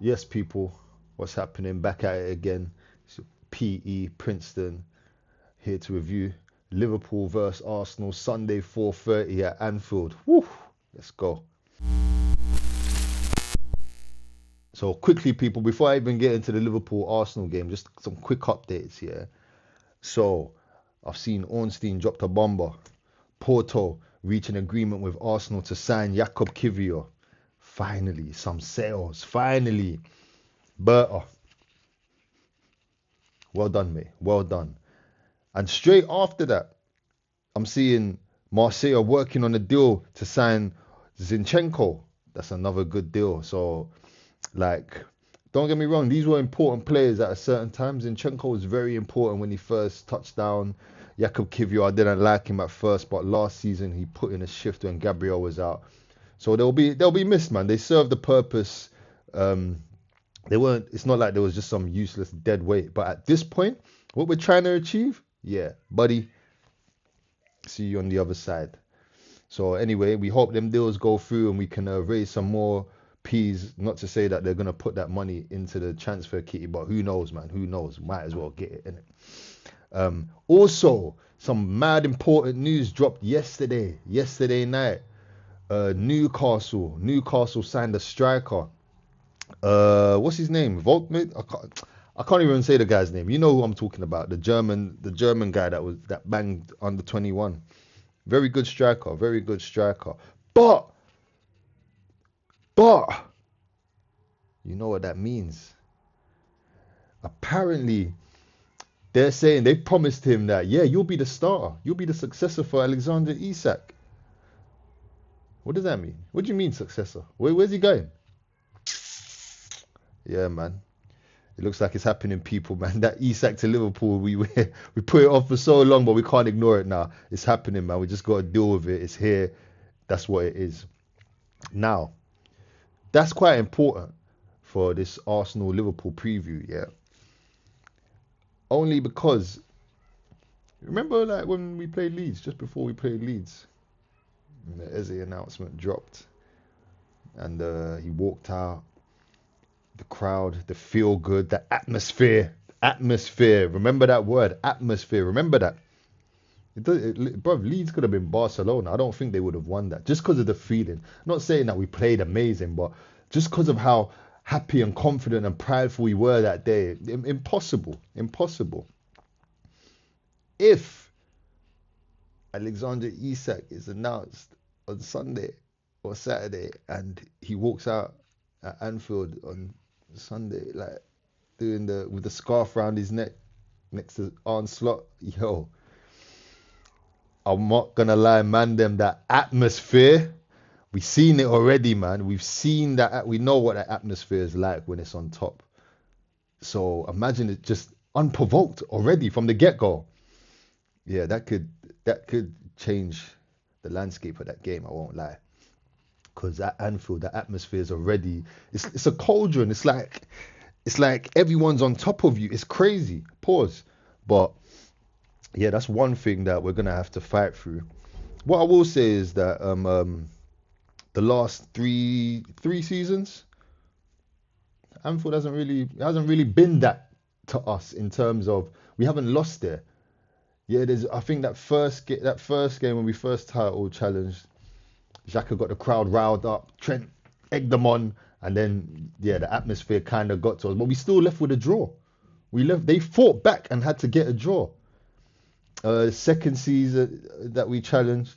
Yes, people, what's happening? Back at it again. It's PE Princeton here to review Liverpool versus Arsenal Sunday 4:30 at Anfield. Woo! Let's go. So quickly, people, before I even get into the Liverpool Arsenal game, just some quick updates here. So I've seen Ornstein dropped a bomber. Porto reach an agreement with Arsenal to sign Jakob Kivior. Finally, some sales. Finally. Berta, well done, mate. Well done. And straight after that, I'm seeing Marseille working on a deal to sign Zinchenko. That's another good deal. So, like, don't get me wrong, these were important players at a certain time. Zinchenko was very important when he first touched down. Jakub Kivior, I didn't like him at first, but last season he put in a shift when Gabriel was out. So they'll be missed, man. They served the purpose. Um, they weren't. It's not like there was just some useless dead weight. But at this point, what we're trying to achieve, yeah, buddy, see you on the other side. So anyway, we hope them deals go through and we can raise some more P's. Not to say that they're gonna put that money into the transfer kitty, but who knows, man? Who knows? Might as well get it in it. Also, some mad important news dropped yesterday night. Newcastle signed a striker. What's his name? Volkman? I can't even say the guy's name. You know who I'm talking about? The German guy that banged under 21. Very good striker, very good striker. But but you know what that means? Apparently, they're saying they promised him that yeah, you'll be the starter, you'll be the successor for Alexander Isak. What does that mean? What do you mean successor? Where's he going? Yeah, man. It looks like it's happening, people, man. That Isak to Liverpool, we put it off for so long, but we can't ignore it now. It's happening, man. We just got to deal with it. It's here. That's what it is. Now, that's quite important for this Arsenal Liverpool preview, yeah. Only because remember, like when we played Leeds, just before we played Leeds, and the Eze announcement dropped, and he walked out. The crowd, the feel good, the atmosphere. Remember that word, atmosphere. Remember that. Bro, Leeds could have been Barcelona. I don't think they would have won that just because of the feeling. I'm not saying that we played amazing, but just because of how happy and confident and prideful we were that day. Impossible. Impossible. If Alexander Isak is announced on Sunday or Saturday and he walks out at Anfield on Sunday, like doing the with the scarf around his neck next to Arne Slot, yo, I'm not gonna lie, man. Them that atmosphere, we've seen it already, man. We've seen that. We know what that atmosphere is like when it's on top. So imagine it just unprovoked already from the get go. Yeah, that could change the landscape of that game. I won't lie. Because at Anfield, the atmosphere is already it's a cauldron. It's like everyone's on top of you. It's crazy. Pause. But yeah, that's one thing that we're gonna have to fight through. What I will say is that the last three seasons, Anfield hasn't really been that to us in terms of we haven't lost there. Yeah, there's I think that first game when we first title challenged, Xhaka got the crowd riled up. Trent egged them on, and then yeah, the atmosphere kind of got to us. But we still left with a draw. We left. They fought back and had to get a draw. Second season that we challenged,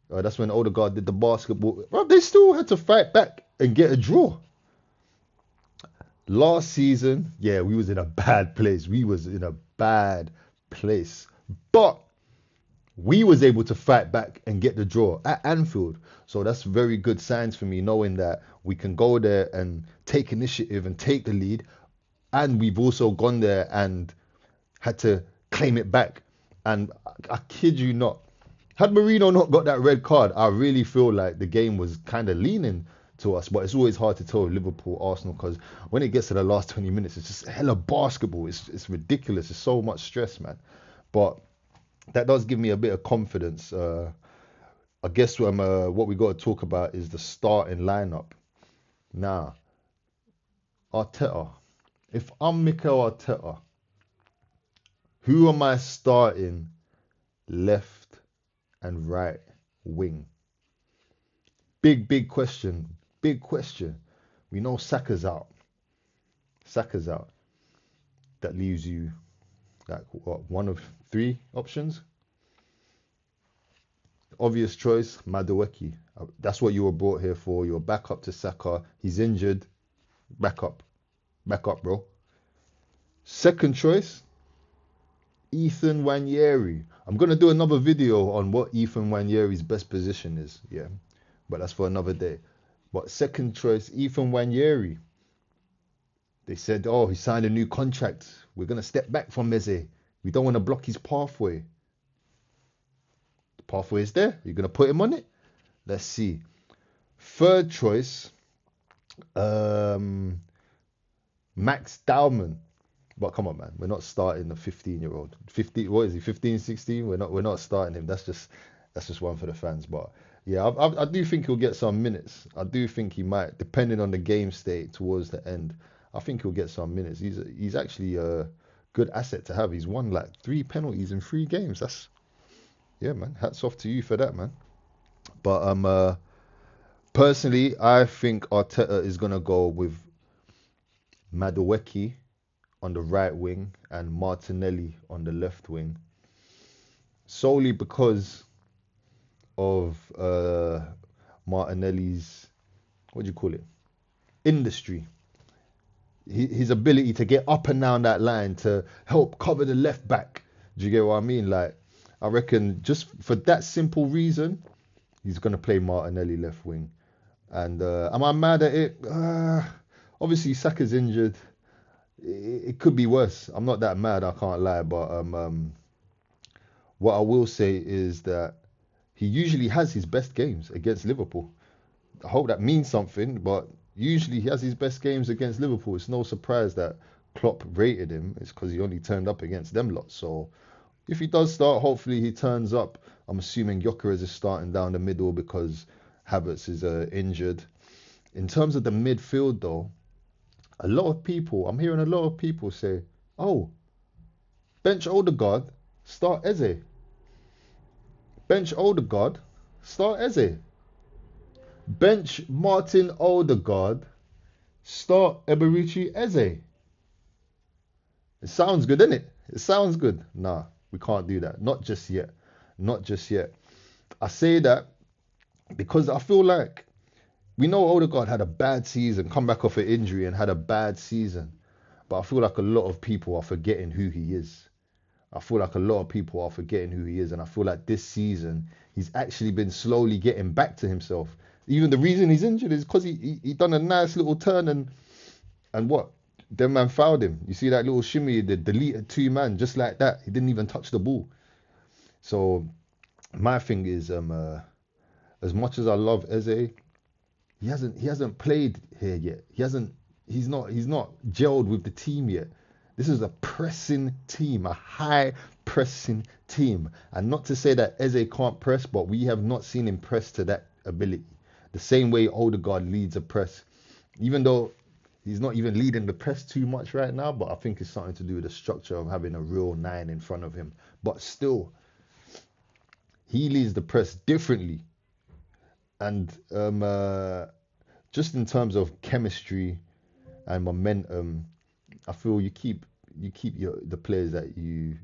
that's when Odegaard did the basketball. Well, they still had to fight back and get a draw. Last season, yeah, we was in a bad place. We was in a bad place, but we was able to fight back and get the draw at Anfield. So that's very good signs for me, knowing that we can go there and take initiative and take the lead. And we've also gone there and had to claim it back. And I kid you not, had Marino not got that red card, I really feel like the game was kind of leaning to us. But it's always hard to tell Liverpool, Arsenal, because when it gets to the last 20 minutes, it's just hella basketball. It's ridiculous. It's so much stress, man. But that does give me a bit of confidence. I guess what we got to talk about is the starting lineup. Now, Arteta. If I'm Mikel Arteta, who am I starting left and right wing? Big question. Big question. We know Saka's out. Saka's out. That leaves you like what, one of three options? Obvious choice, Madueke. That's what you were brought here for. You're back up to Saka. He's injured. Back up. Back up, bro. Second choice, Ethan Wanyeri. I'm going to do another video on what Ethan Wanyeri's best position is. Yeah. But that's for another day. But second choice, Ethan Wanyeri. They said, oh, he signed a new contract. We're going to step back from Eze. We don't want to block his pathway. The pathway is there. You're going to put him on it? Let's see. Third choice, Max Dowman. But come on, man. We're not starting the 15-year-old. 50, what is he? 15, 16? We're not starting him. That's just one for the fans. But yeah, I do think he'll get some minutes. I do think he might, depending on the game state towards the end. I think he'll get some minutes. He's actually a good asset to have. He's won like 3 penalties in 3 games. Yeah, man. Hats off to you for that, man. But personally, I think Arteta is gonna go with Madueke on the right wing and Martinelli on the left wing, solely because of Martinelli's, what do you call it, industry. His ability to get up and down that line to help cover the left back. Do you get what I mean? Like, I reckon just for that simple reason, he's going to play Martinelli left wing. And am I mad at it? Obviously, Saka's injured. It could be worse. I'm not that mad, I can't lie. But what I will say is that he usually has his best games against Liverpool. I hope that means something, but usually he has his best games against Liverpool. It's no surprise that Klopp rated him. It's because he only turned up against them lot. So if he does start, hopefully he turns up. I'm assuming Gyökeres is starting down the middle because Havertz is injured. In terms of the midfield, though, I'm hearing a lot of people say, oh, bench Odegaard, start Eze. Bench Odegaard, start Eze. Bench Martin Odegaard, start Eberechi Eze. It sounds good, innit? It sounds good. Nah, we can't do that. Not just yet. Not just yet. I say that because I feel like we know Odegaard had a bad season, come back off an injury and had a bad season. But I feel like a lot of people are forgetting who he is. I feel like a lot of people are forgetting who he is. And I feel like this season, he's actually been slowly getting back to himself. Even the reason he's injured is because he done a nice little turn and what? Them man fouled him. You see that little shimmy he did, deleted 2 man just like that. He didn't even touch the ball. So my thing is, as much as I love Eze, he hasn't played here yet. He's not gelled with the team yet. This is a pressing team, a high pressing team. And not to say that Eze can't press, but we have not seen him press to that ability. The same way Odegaard leads a press. Even though he's not even leading the press too much right now, but I think it's something to do with the structure of having a real 9 in front of him. But still, he leads the press differently. And just in terms of chemistry and momentum, I feel you keep the players that you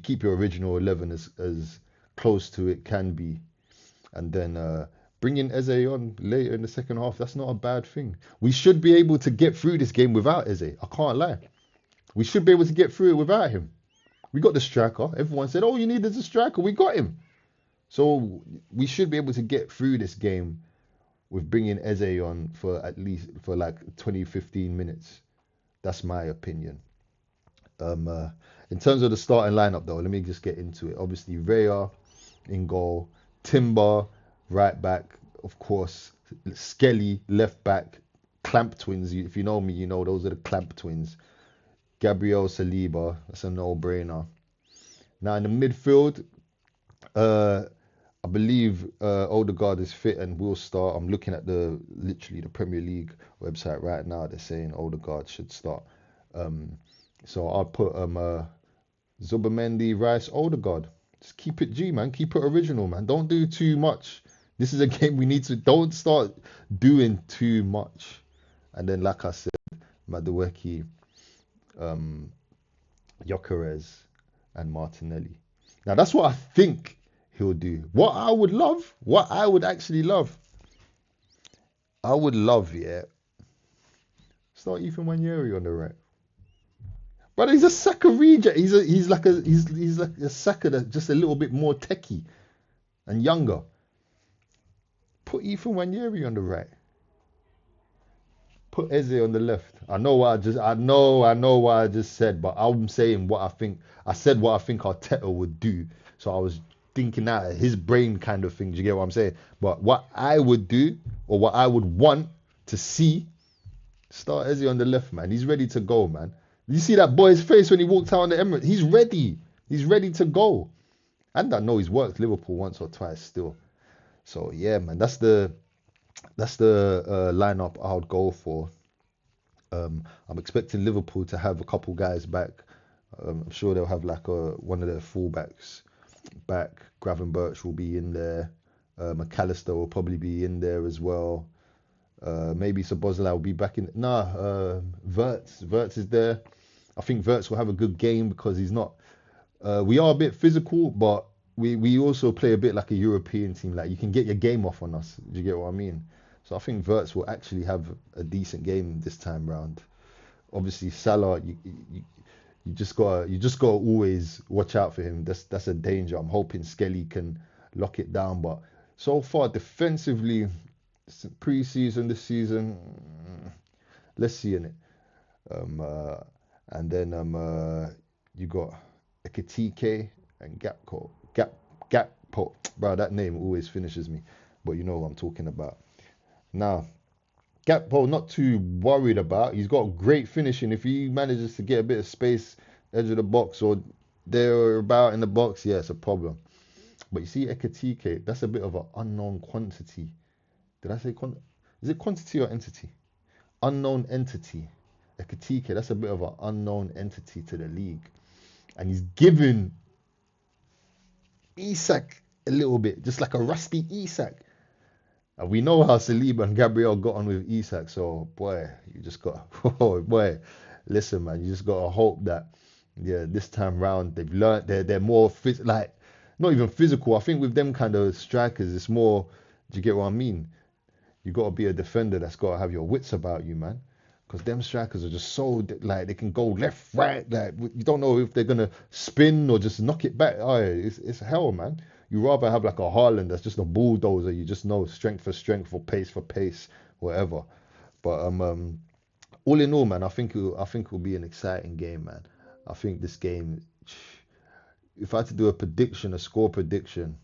keep your original 11 as close to it can be, and then bringing Eze on later in the second half, that's not a bad thing. We should be able to get through this game without Eze. I can't lie. We should be able to get through it without him. We got the striker. Everyone said, oh, you need a striker. We got him. So we should be able to get through this game with bringing Eze on for at least for like 20, 15 minutes. That's my opinion. In terms of the starting lineup, though, let me just get into it. Obviously, Raya in goal, Timber right back, of course, Skelly left back, Clamp twins. If you know me, you know those are the Clamp twins. Gabriel Saliba, that's a no-brainer. Now in the midfield, I believe Odegaard is fit and will start. I'm looking at literally the Premier League website right now. They're saying Odegaard should start. Um, so I'll put Zubimendi, Rice, Odegaard. Just keep it G, man. Keep it original, man. Don't do too much. This is a game we need to. Don't start doing too much. And then, like I said, Madueke, um, Gyökeres, and Martinelli. Now that's what I think he'll do. What I would actually love, I would love, yeah, start Ethan Wanyouri on the right. But he's a Saka reject. He's like a Saka that's just a little bit more techie and younger. Put Ethan Wanyouri on the right. Put Eze on the left. I know what I just said, but I'm saying what I think. I said what I think Arteta would do. So I was thinking that his brain kind of thing. Do you get what I'm saying? But what I would do, or what I would want to see, start Eze on the left, man. He's ready to go, man. You see that boy's face when he walked out on the Emirates? He's ready. He's ready to go. And I know he's worked Liverpool once or twice still. So yeah, man, that's the lineup I would go for. I'm expecting Liverpool to have a couple guys back. I'm sure they'll have like one of their fullbacks back. Gravenberch will be in there. McAllister will probably be in there as well. Maybe Szoboszlai will be back in. Wirtz is there. I think Wirtz will have a good game because he's not. We are a bit physical, but we also play a bit like a European team. Like you can get your game off on us. Do you get what I mean? So I think Wirtz will actually have a decent game this time round. Obviously Salah, you just gotta always watch out for him. That's a danger. I'm hoping Skelly can lock it down, but so far defensively, pre-season this season, let's see in it. And then you got Ekitike and Gakpo. Bro, that name always finishes me, but you know what I'm talking about. Now, Gakpo, not too worried about. He's got great finishing. If he manages to get a bit of space, edge of the box or thereabout in the box, yeah, it's a problem. But you see Ekitike, that's a bit of an unknown quantity. Did I say is it quantity or entity? Unknown entity. Ekitike, that's a bit of an unknown entity to the league. And he's given Isak a little bit, just like a rusty Isak. And we know how Saliba and Gabriel got on with Isak, so boy, you just got, oh boy, listen, man, you just got to hope that, yeah, this time round they've learned they're more like, not even physical. I think with them kind of strikers, it's more. Do you get what I mean? You got to be a defender that's got to have your wits about you, man. Because them strikers are just so like they can go left, right. Like you don't know if they're gonna spin or just knock it back. Oh, yeah, it's hell, man. You rather have like a Haaland that's just a bulldozer. You just know strength for pace, whatever. But all in all, man, I think it'll be an exciting game, man. I think this game, if I had to do a score prediction,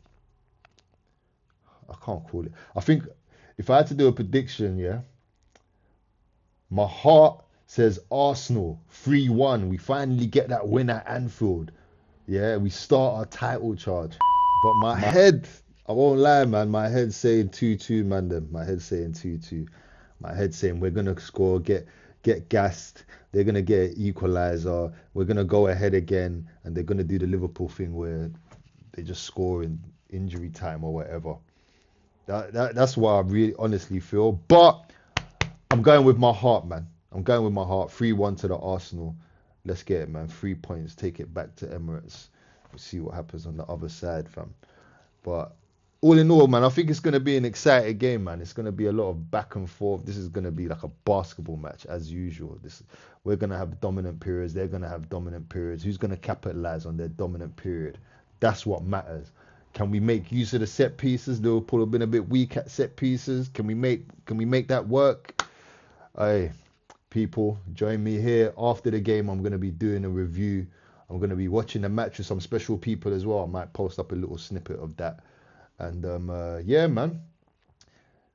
I can't call it. I think if I had to do a prediction, yeah, my heart says Arsenal 3-1. We finally get that win at Anfield. Yeah, we start our title charge. But my head, I won't lie, man. My head's saying 2-2, man. My head's saying 2-2. My head's saying we're gonna score, get gassed. They're gonna get equalizer. We're gonna go ahead again, and they're gonna do the Liverpool thing where they just score in injury time or whatever. That's what I really honestly feel. But I'm going with my heart, man. I'm going with my heart. 3-1 to the Arsenal. Let's get it, man. 3 points. Take it back to Emirates. We'll see what happens on the other side, fam. But all in all, man, I think it's going to be an exciting game, man. It's going to be a lot of back and forth. This is going to be like a basketball match, as usual. We're going to have dominant periods. They're going to have dominant periods. Who's going to capitalize on their dominant period? That's what matters. Can we make use of the set pieces? Liverpool have been a bit weak at set pieces. Can we make that work? Hey, people, join me here. After the game, I'm going to be doing a review. I'm going to be watching the match with some special people as well. I might post up a little snippet of that. And yeah, man.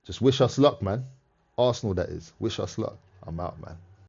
Just wish us luck, man. Arsenal, that is. Wish us luck. I'm out, man.